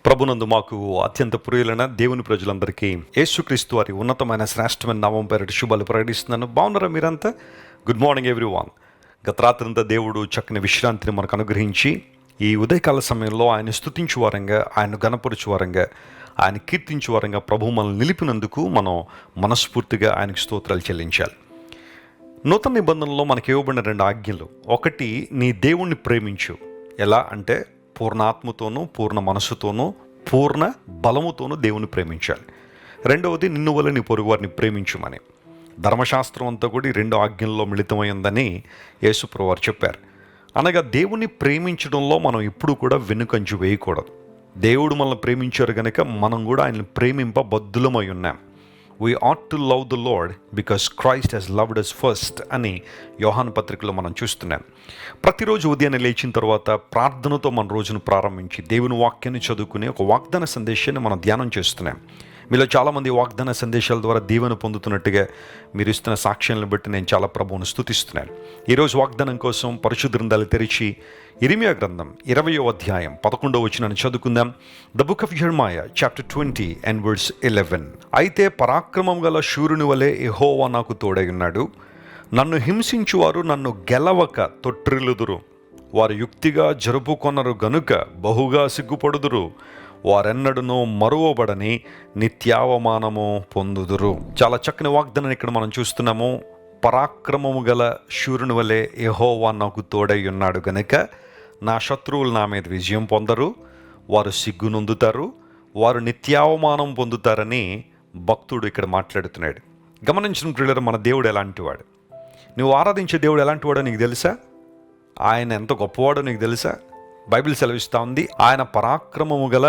ప్రభునందు మాకు అత్యంత ప్రియులైన దేవుని ప్రజలందరికీ యేసుక్రీస్తు వారి ఉన్నతమైన శ్రేష్టమైన నామం పేరిట శుభాలు ప్రకటిస్తున్నాను. బాగున్నారా మీరంతా? Good morning everyone. గత రాత్రంతా దేవుడు చక్కని విశ్రాంతిని మనకు అనుగ్రహించి ఈ ఉదయకాల సమయంలో ఆయన స్తుతించు వారంగా, ఆయన గణపరచు వారంగా, ఆయన కీర్తించు వారంగా ప్రభు మనల్ని నిలిపినందుకు మనం మనస్ఫూర్తిగా ఆయనకు స్తోత్రాలు చెల్లించాలి. నూతన నిబంధనలో మనకి ఇవ్వబడిన 2 ఆజ్ఞలు. ఒకటి, నీ దేవుణ్ణి ప్రేమించు. ఎలా అంటే పూర్ణ ఆత్మతోనూ, పూర్ణ మనస్సుతోనూ, పూర్ణ బలముతోనూ దేవుని ప్రేమించాలి. రెండవది, నిన్ను వల్ల నీ పొరుగువారిని ప్రేమించుమని. ధర్మశాస్త్రం అంతా కూడా ఈ 2 ఆజ్ఞల్లో మిళితమైందని యేసుప్రభువు వారు చెప్పారు. అనగా దేవుని ప్రేమించడంలో మనం ఎప్పుడు కూడా వెనుకంజు వేయకూడదు. దేవుడు మనల్ని ప్రేమించారు కనుక మనం కూడా ఆయన్ని ప్రేమింపబద్ధులమై ఉన్నాం. We ought to love the Lord because Christ has loved us first అని యోహాను పత్రికలో మనం చూస్తున్నాం. ప్రతిరోజు ఉదయాన్నే లేచిన తర్వాత ప్రార్థనతో మన రోజును ప్రారంభించి దేవుని వాక్యాన్ని చదువుకుని ఒక వాగ్దాన సందేశాన్ని మనం ధ్యానం చేస్తున్నాం. మీలో చాలామంది వాగ్దాన సందేశాల ద్వారా దీవెన పొందుతున్నట్టుగా మీరు ఇస్తున్న సాక్ష్యాలను బట్టి నేను చాలా ప్రభువును స్తుతిస్తున్నాను. ఈరోజు వాగ్దానం కోసం పరిశుద్ధ గ్రంథాలు తెరిచి ఇర్మియా గ్రంథం 20వ అధ్యాయం 11వ వచనాన్ని చదువుకుందాం. The book of Jeremiah chapter 20 and verse 11. అయితే పరాక్రమం గల శూరుని వలె యెహోవా నాకు తోడై ఉన్నాడు. నన్ను హింసించువారు నన్ను గెలవక తొట్రిల్లుదురు. వారు యుక్తిగా జరుపుకొనరు గనుక బహుగా సిగ్గుపడుదురు. వారెన్నడనూ మరువబడని నిత్యావమానము పొందుదురు. చాలా చక్కని వాగ్దానాన్ని ఇక్కడ మనం చూస్తున్నాము. పరాక్రమము గల శూరుని వలె యెహోవా నాకు తోడై ఉన్నాడు గనుక నా శత్రువులు నా మీద విజయం పొందరు. వారు సిగ్గు నొందుతారు, వారు నిత్యావమానం పొందుతారని భక్తుడు ఇక్కడ మాట్లాడుతున్నాడు. గమనించిన ప్రియులారా, మన దేవుడు ఎలాంటివాడు? నువ్వు ఆరాధించే దేవుడు ఎలాంటివాడో నీకు తెలుసా? ఆయన ఎంత గొప్పవాడో నీకు తెలుసా? బైబిల్ సెలవిస్తూ ఉంది, ఆయన పరాక్రమము గల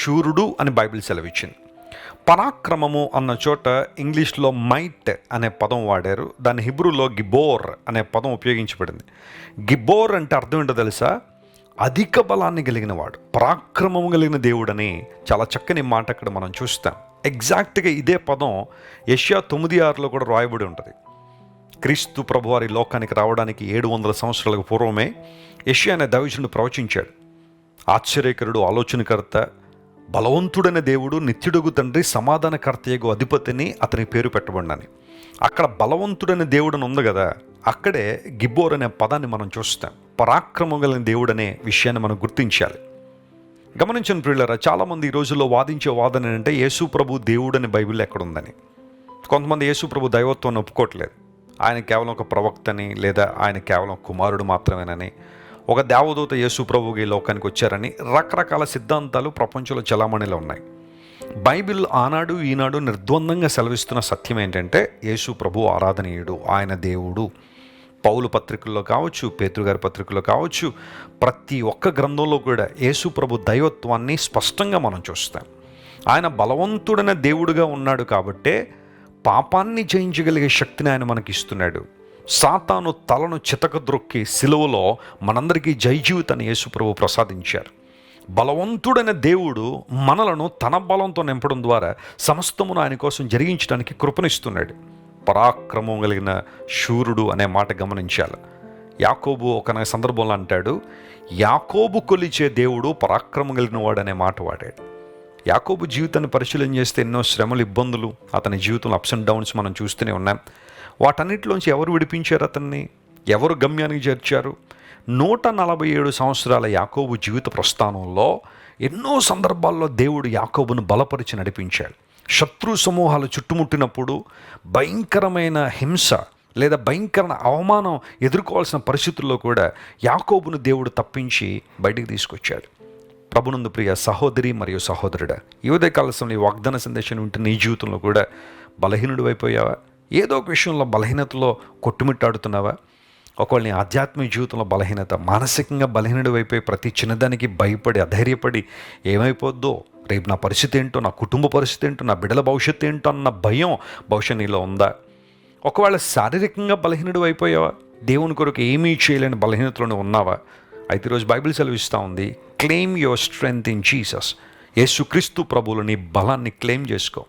శూరుడు అని బైబిల్ సెలవిచ్చింది. పరాక్రమము అన్న చోట ఇంగ్లీష్లో మైట్ అనే పదం వాడారు. దాని హిబ్రూలో గిబోర్ అనే పదం ఉపయోగించబడింది. గిబోర్ అంటే అర్థం ఏంటో తెలుసా? అధిక బలాన్ని కలిగిన వాడు, పరాక్రమము కలిగిన దేవుడని చాలా చక్కని మాట అక్కడ మనం చూస్తాం. ఎగ్జాక్ట్గా ఇదే పదం యెషయా 9:6లో కూడా రాయబడి ఉంటుంది. క్రీస్తు ప్రభువారి లోకానికి రావడానికి 700 సంవత్సరాలకు పూర్వమే యెషయా అనే దైవజనుడు ప్రవచించాడు. ఆశ్చర్యకరుడు, ఆలోచనకర్త, బలవంతుడైన దేవుడు, నిత్యుడుగు తండ్రి, సమాధానకర్తయగు అధిపతిని అతని పేరు పెట్టబడినని. అక్కడ బలవంతుడైన దేవుడని ఉంది కదా, అక్కడే గిబ్బోర్ అనే పదాన్ని మనం చూస్తాం. పరాక్రమం కలిగిన దేవుడు అనే విషయాన్ని మనం గుర్తించాలి. గమనించిన ప్రియులారా, చాలామంది ఈ రోజుల్లో వాదించే వాదన ఏంటంటే యేసు ప్రభు దేవుడు అని బైబిల్లో ఎక్కడుందని. కొంతమంది యేసు ప్రభు దైవత్వాన్ని ఒప్పుకోవట్లేదు. ఆయన కేవలం ఒక ప్రవక్తని, లేదా ఆయన కేవలం కుమారుడు మాత్రమేనని, ఒక దేవదూత యేసు ప్రభువు ఈ లోకానికి వచ్చారని రకరకాల సిద్ధాంతాలు ప్రపంచంలో చలామణిలో ఉన్నాయి. బైబిల్ ఆనాడు ఈనాడు నిర్ద్వందంగా సెలవిస్తున్న సత్యం ఏంటంటే యేసు ప్రభు ఆరాధనీయుడు, ఆయన దేవుడు. పౌలు పత్రికల్లో కావచ్చు, పేతురుగారి పత్రికల్లో కావచ్చు, ప్రతి ఒక్క గ్రంథంలో కూడా యేసు ప్రభు దైవత్వాన్ని స్పష్టంగా మనం చూస్తాం. ఆయన బలవంతుడైన దేవుడుగా ఉన్నాడు కాబట్టే పాపాన్ని జయించగలిగే శక్తిని ఆయన మనకి ఇస్తున్నాడు. సాతాను తలను చితకద్రొక్కి సిలువలో మనందరికీ జయ జీవితాన్ని యేసు ప్రభు ప్రసాదించారు. బలవంతుడైన దేవుడు మనలను తన బలంతో నింపడం ద్వారా సమస్తమును ఆయన కోసం జరిగించడానికి కృపనిస్తున్నాడు. పరాక్రమం కలిగిన శూరుడు అనే మాట గమనించాలి. యాకోబు ఒక సందర్భంలో అంటాడు, యాకోబు కొలిచే దేవుడు పరాక్రమం కలిగిన వాడు అనే మాట వాడాడు. యాకోబు జీవితాన్ని పరిశీలన చేస్తే ఎన్నో శ్రమలు, ఇబ్బందులు, అతని జీవితంలో అప్స్ అండ్ డౌన్స్ మనం చూస్తూనే ఉన్నాం. వాటన్నిటిలోంచి ఎవరు విడిపించారు అతన్ని? ఎవరు గమ్యానికి చేర్చారు? 147 సంవత్సరాల యాకోబు జీవిత ప్రస్థానంలో ఎన్నో సందర్భాల్లో దేవుడు యాకోబును బలపరిచి నడిపించాడు. శత్రు సమూహాలు చుట్టుముట్టినప్పుడు భయంకరమైన హింస లేదా భయంకరమైన అవమానం ఎదుర్కోవాల్సిన పరిస్థితుల్లో కూడా యాకోబును దేవుడు తప్పించి బయటికి తీసుకొచ్చాడు. ప్రభునందు ప్రియ సహోదరి మరియు సహోదరుడా, ఈ ఉదయకాల సమయంలో ఈ వాగ్దాన సందేశం ఉంటే నీ జీవితంలో కూడా బలహీనుడు అయిపోయావా? ఏదో ఒక విషయంలో బలహీనతలో కొట్టుమిట్టాడుతున్నావా? ఒకవేళ నీ ఆధ్యాత్మిక జీవితంలో బలహీనత, మానసికంగా బలహీనుడు అయిపోయి ప్రతి చిన్నదానికి భయపడి అధైర్యపడి ఏమైపోద్దో, రేపు నా పరిస్థితి ఏంటో, నా కుటుంబ పరిస్థితి ఏంటో, నా బిడ్డల భవిష్యత్తు ఏంటో అన్న భయం బహుశా నీలో ఉందా? ఒకవేళ శారీరకంగా బలహీనుడు అయిపోయావా? దేవుని కొరకు ఏమీ చేయలేని బలహీనతలోనే ఉన్నావా? అయితే ఈరోజు బైబిల్ సెలవిస్తూ ఉంది, claim your strength in Jesus. యేసుక్రీస్తు ప్రభువులో నీ బలాన్ని క్లెయిమ్ చేసుకో.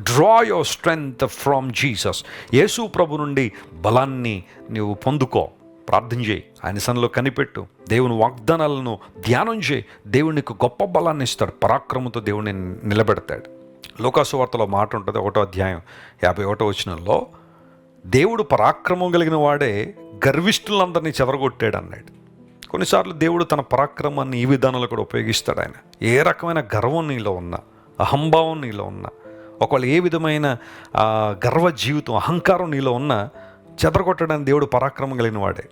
Draw your strength from Jesus. యేసు ప్రభు నుండి బలాన్ని నీవు పొందుకో. ప్రార్థన చేయి, ఆయన సన్నిధిలో కనిపెట్టు, దేవుని వాగ్దానాలను ధ్యానం చేయి. దేవుడు నీకు గొప్ప బలాన్ని ఇస్తాడు, పరాక్రమంతో దేవుడిని నిలబెడతాడు. లోకాసు వార్తలో మాట ఉంటుంది, 1వ అధ్యాయం 51వ వచనంలో, దేవుడు పరాక్రమం కలిగిన వాడే గర్విష్ఠులందరినీ చెదరగొట్టాడు అన్నాడు. కొన్నిసార్లు దేవుడు తన పరాక్రమాన్ని ఈ విధానంలో కూడా ఉపయోగిస్తాడు. ఆయన ఏ రకమైన గర్వం నీలో ఉన్నా, అహంభావం నీలో ఉన్నా, ఒకవేళ ఏ విధమైన గర్వ జీవితం, అహంకారం నీలో ఉన్నా చెదరగొట్టడానికి దేవుడు పరాక్రమం కలిగిన వాడే.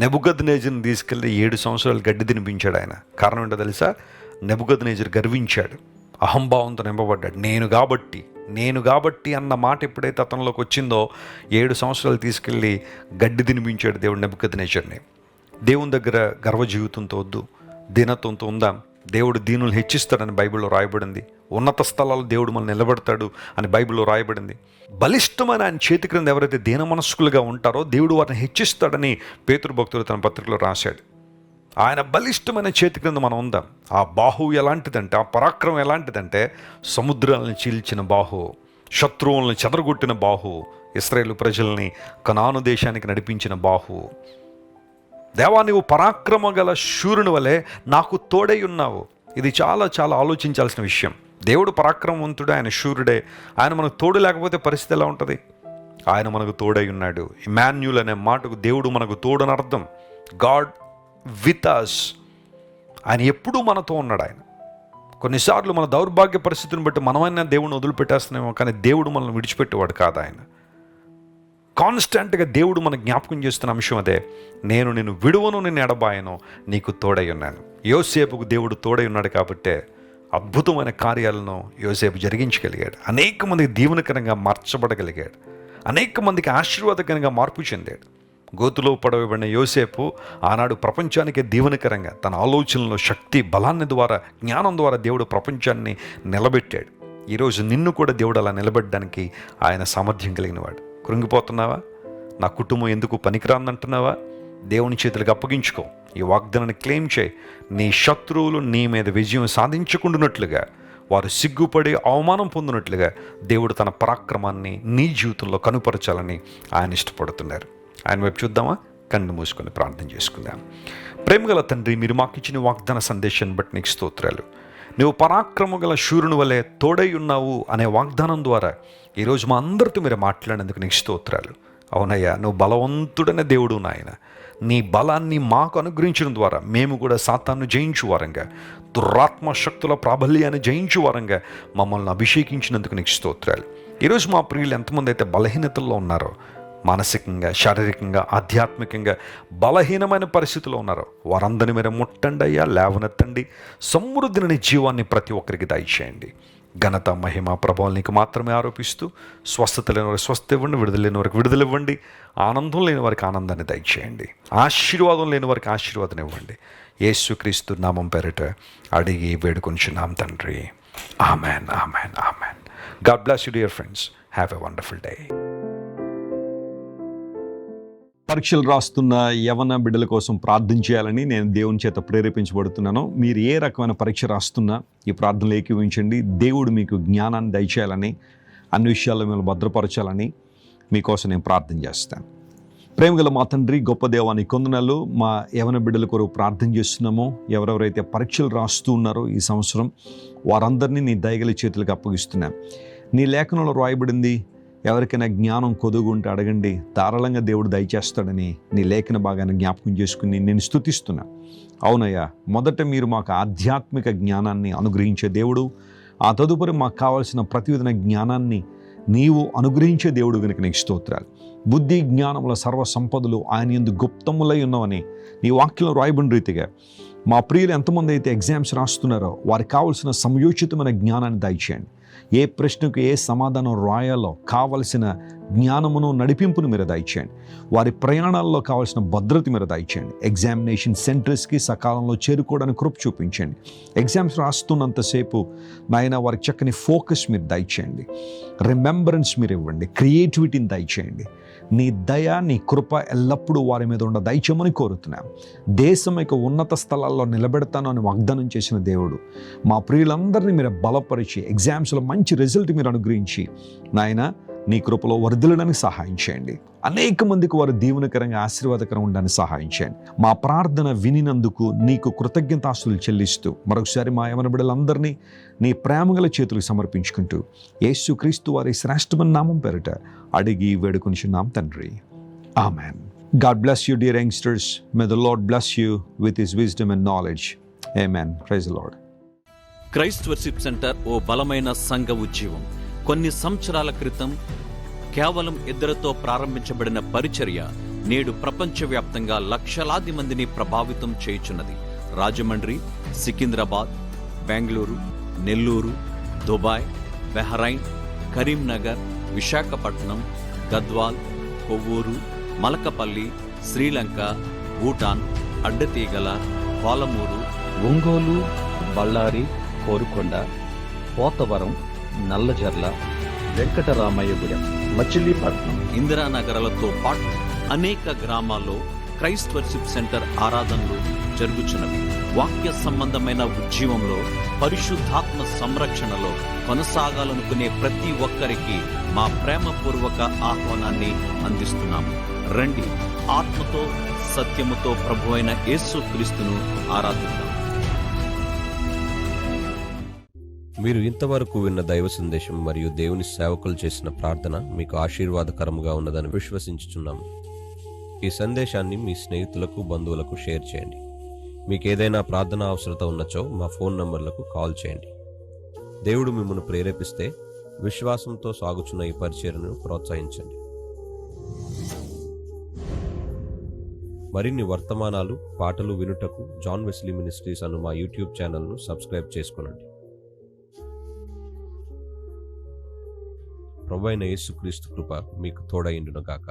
నెబుకద్నెజరుని తీసుకెళ్ళి 7 సంవత్సరాలు గడ్డి తినిపించాడు ఆయన. కారణం ఏంటో తెలుసా? నెబుకద్నెజరు గర్వించాడు, అహంభావంతో నింపబడ్డాడు. నేను కాబట్టి అన్న మాట ఎప్పుడైతే అతనిలోకి వచ్చిందో 7 సంవత్సరాలు తీసుకెళ్ళి గడ్డి తినిపించాడు దేవుడు నెబుకద్నెజరుని. దేవుని దగ్గర గర్వ జీవితంతో వద్దు, దీనత్వంతో ఉందాం. దేవుడు దీనులు హెచ్చిస్తాడని బైబిల్లో రాయబడింది. ఉన్నత స్థలాల్లో దేవుడు మనల్ని నిలబెడతాడు అని బైబిల్లో రాయబడింది. బలిష్టమైన ఆయన చేతి క్రింద ఎవరైతే దీన మనస్కులుగా ఉంటారో దేవుడు వారిని హెచ్చిస్తాడని పేతురు భక్తుడు తన పత్రికలో రాశాడు. ఆయన బలిష్టమైన చేతి క్రింద మనం ఉందాం. ఆ బాహు ఎలాంటిదంటే, ఆ పరాక్రమం ఎలాంటిదంటే, సముద్రాలను చీల్చిన బాహు, శత్రువులను చెదరగొట్టిన బాహు, ఇశ్రాయేలు ప్రజల్ని కనాను దేశానికి నడిపించిన బాహు. దేవా, నీవు పరాక్రమ గల శూరుని వలె నాకు తోడై ఉన్నావు. ఇది చాలా చాలా ఆలోచించాల్సిన విషయం. దేవుడు పరాక్రమవంతుడే, ఆయన శూరుడే. ఆయన మనకు తోడు లేకపోతే పరిస్థితి ఎలా ఉంటుంది? ఆయన మనకు తోడై ఉన్నాడు. ఇమాన్యుల్ అనే మాటకు దేవుడు మనకు తోడని అర్థం. God with us. ఆయన ఎప్పుడూ మనతో ఉన్నాడు. ఆయన కొన్నిసార్లు మన దౌర్భాగ్య పరిస్థితిని బట్టి మనమైనా దేవుడిని వదిలిపెట్టేస్తున్నామో, కానీ దేవుడు మనల్ని విడిచిపెట్టేవాడు కాదు. ఆయన కాన్స్టెంట్గా దేవుడు మనకు జ్ఞాపకం చేస్తున్న అంశం అదే. నేను నిన్ను విడువను, నిన్ను ఎడబాయను, నీకు తోడై ఉన్నాను. యోసేపుకు దేవుడు తోడై ఉన్నాడు కాబట్టే అద్భుతమైన కార్యాలను యోసేపు జరిగించగలిగాడు. అనేక మందికి దీవెనకరంగా మార్చబడగలిగాడు. అనేక మందికి ఆశీర్వాదకరంగా మార్పు చెందాడు. గోతులో పడవేయబడిన యోసేపు ఆనాడు ప్రపంచానికి దీవెనకరంగా తన ఆలోచనలో శక్తి, బలాన్ని ద్వారా, జ్ఞానం ద్వారా దేవుడు ప్రపంచాన్ని నిలబెట్టాడు. ఈరోజు నిన్ను కూడా దేవుడు అలా నిలబెట్టడానికి ఆయన సామర్థ్యం కలిగినవాడు. కృంగిపోతున్నావా? నా కుటుంబం ఎందుకు పనికిరాందంటున్నావా? దేవుని చేతులకు అప్పగించుకో. ఈ వాగ్దానాన్ని క్లెయిమ్ చేయి. నీ శత్రువులు నీ మీద విజయం సాధించకుండానట్లుగా, వారు సిగ్గుపడి అవమానం పొందినట్లుగా దేవుడు తన పరాక్రమాన్ని నీ జీవితంలో కనుపరచాలని ఆయన ఇష్టపడుతున్నారు. ఆయన వైపు చూద్దామా? కన్ను మూసుకొని ప్రార్థన చేసుకుందాం. ప్రేమగల తండ్రి, మీరు మాకు ఇచ్చిన వాగ్దాన సందేశాన్ని బట్టి నీకు స్తోత్రాలు. నువ్వు పరాక్రమ గల శూరుని వలె తోడై ఉన్నావు అనే వాగ్దానం ద్వారా ఈరోజు మా అందరితో మీరు మాట్లాడేందుకు నీకు స్తోత్రాలు. అవునయ్యా, నువ్వు బలవంతుడనే దేవుడు నాయన. నీ బలాన్ని మాకు అనుగ్రహించడం ద్వారా మేము కూడా సాతాను జయించు వారంగా, దురాత్మ శక్తుల ప్రాబల్యాన్ని జయించు వారంగా మమ్మల్ని అభిషేకించినందుకు నీకు స్తోత్రాలు. ఈరోజు మా ప్రియులు ఎంతమంది అయితే బలహీనతల్లో ఉన్నారో, మానసికంగా, శారీరకంగా, ఆధ్యాత్మికంగా బలహీనమైన పరిస్థితుల్లో ఉన్నారో వారందరినీ మీరు ముట్టండి అయ్యా, లేవనెత్తండి. సమృద్ధిని జీవాన్ని ప్రతి ఒక్కరికి దయచేయండి. ఘనత, మహిమ, ప్రభావం నీకు మాత్రమే ఆరోపిస్తూ, స్వస్థత లేని వారికి స్వస్థ ఇవ్వండి, విడుదల లేని వారికి విడుదల ఇవ్వండి, ఆనందం లేని వారికి ఆనందాన్ని దయచేయండి, ఆశీర్వాదం లేని వారికి ఆశీర్వాదం ఇవ్వండి. యేసుక్రీస్తు నామం పేరిట అడిగి వేడుకొంచున్నాం తండ్రి. Amen, amen, amen. God bless you dear friends. Have a wonderful day. పరీక్షలు రాస్తున్న యవన బిడ్డల కోసం ప్రార్థన చేయాలని నేను దేవుని చేత ప్రేరేపించబడుతున్నాను. మీరు ఏ రకమైన పరీక్ష రాస్తున్నా ఈ ప్రార్థనలు ఏకీవించండి. దేవుడు మీకు జ్ఞానాన్ని దయచేయాలని, అన్ని విషయాల్లో మిమ్మల్ని భద్రపరచాలని మీకోసం నేను ప్రార్థన చేస్తాను. ప్రేమగల మా తండ్రి, గొప్ప దేవాని కొందనాలు. మా యవన బిడ్డల కొరకు ప్రార్థన చేస్తున్నామో, ఎవరెవరైతే పరీక్షలు రాస్తూ ఉన్నారో ఈ సంవత్సరం, వారందరినీ నీ దయగల చేతులకు అప్పగిస్తున్నాను. నీ లేఖనంలో రాయబడింది, ఎవరికైనా జ్ఞానం కొదుగుంటే అడగండి, ధారాళంగా దేవుడు దయచేస్తాడని నీ లేఖన భాగాన్ని జ్ఞాపకం చేసుకుని నేను స్తుతిస్తున్నా. అవునయ్యా, మొదట మీరు మాకు ఆధ్యాత్మిక జ్ఞానాన్ని అనుగ్రహించే దేవుడు, ఆ తదుపరి మాకు కావాల్సిన ప్రతివిధమైన జ్ఞానాన్ని నీవు అనుగ్రహించే దేవుడు కనుక నీకు స్తోత్రాలు. బుద్ధి జ్ఞానముల సర్వ సంపదలు ఆయన యందు గుప్తములై ఉన్నవని నీ వాక్యంలో రాయబడిన రీతిగా మా ప్రియులు ఎంతమంది అయితే ఎగ్జామ్స్ రాస్తున్నారో వారికి కావలసిన సమయోచితమైన జ్ఞానాన్ని దయచేయండి. ఏ ప్రశ్నకు ఏ సమాధానం రాయాలో కావలసిన జ్ఞానమును, నడిపింపును మీరు దయచేయండి. వారి ప్రయాణాల్లో కావాల్సిన భద్రత మీరు దయచేయండి. ఎగ్జామినేషన్ సెంటర్స్కి సకాలంలో చేరుకోవడానికి కృప చూపించండి. ఎగ్జామ్స్ రాస్తున్నంతసేపు నాయన వారికి చక్కని ఫోకస్ మీరు దయచేయండి. రిమెంబరెన్స్ మీరు ఇవ్వండి. క్రియేటివిటీని దయచేయండి. నీ దయ, నీ కృప ఎల్లప్పుడూ వారి మీద ఉన్న దయచేయమని కోరుతున్నాం. దేశం యొక్క ఉన్నత స్థలాల్లో నిలబెడతాను అని వాగ్దానం చేసిన దేవుడు, మా ప్రియులందరినీ మీరు బలపరిచి ఎగ్జామ్స్లో మంచి రిజల్ట్ మీరు అనుగ్రహించి నాయన నీ కృపలో వర్ధిల్లడానికి సహాయం చేయండి. అనేక మందికి వారు దీవెనకరంగా ఆశీర్వాదకరంగా ఉండడానికి సహాయం చేయండి. మా ప్రార్థన వినినందుకు నీకు కృతజ్ఞతాస్తులు చెల్లిస్తూ మరొకసారి మా యవన బిడ్డలందరినీ నీ ప్రేమగల చేతులకు సమర్పించుకుంటూ యేసుక్రీస్తు వారి శ్రేష్టమైన నామం పేరిట అడిగి వేడుకొనిచున్నాం తండ్రి. Amen. God bless you, dear youngsters. May the Lord bless you with His wisdom and knowledge. Amen. Praise the Lord. Christ worship centre ఓ బలమైన సంఘ ఉద్యమం. కొన్ని సంవత్సరాల క్రితం కేవలం 2 ప్రారంభించబడిన పరిచర్య నేడు ప్రపంచవ్యాప్తంగా లక్షలాది మందిని ప్రభావితం చేయుచున్నది. రాజమండ్రి, సికింద్రాబాద్, బెంగళూరు, నెల్లూరు, దుబాయ్, బహ్రైన్, కరీంనగర్, విశాఖపట్నం, గద్వాల్, కొవ్వూరు, మలకపల్లి, శ్రీలంక, భూటాన్, అడ్డతీగల, పాలమూరు, ఒంగోలు, బళ్ళారి, కోరుకొండ, పోతవరం, నల్లజర్ల, వెంకటరామయ్యగూడెం, మచిలీపట్నం, ఇందిరానగర్లతో పాటు అనేక గ్రామాల్లో క్రైస్ట్ వర్షిప్ సెంటర్ ఆరాధనలు జరుగుచున్నవి. వాక్య సంబంధమైన ఉద్యమంలో పరిశుద్ధాత్మ సంరక్షణలో కొనసాగాలనుకునే ప్రతి ఒక్కరికి మా ప్రేమపూర్వక ఆహ్వానాన్ని అందిస్తున్నాము. రండి, ఆత్మతో సత్యముతో ప్రభువైన యేసుక్రీస్తును ఆరాధిద్దాం. మీరు ఇంతవరకు విన్న దైవ సందేశం మరియు దేవుని సేవకులు చేసిన ప్రార్థన మీకు ఆశీర్వాదకరముగా ఉన్నదని విశ్వసించుచున్నాము. ఈ సందేశాన్ని మీ స్నేహితులకు, బంధువులకు షేర్ చేయండి. మీకు ఏదైనా ప్రార్థన అవసరత ఉన్నచో మా ఫోన్ నంబర్లకు కాల్ చేయండి. దేవుడు మిమ్మల్ని ప్రేరేపిస్తే విశ్వాసంతో సాగుచున్న ఈ పరిచర్యను ప్రోత్సహించండి. మరిన్ని వర్తమానాలు, పాటలు వినుటకు జాన్ వెస్లీ మినిస్ట్రీస్ అను మా యూట్యూబ్ ఛానల్ను సబ్స్క్రైబ్ చేసుకొనండి. ప్రభువైన యేసుక్రీస్తు కృప మీకు తోడైండును గాక.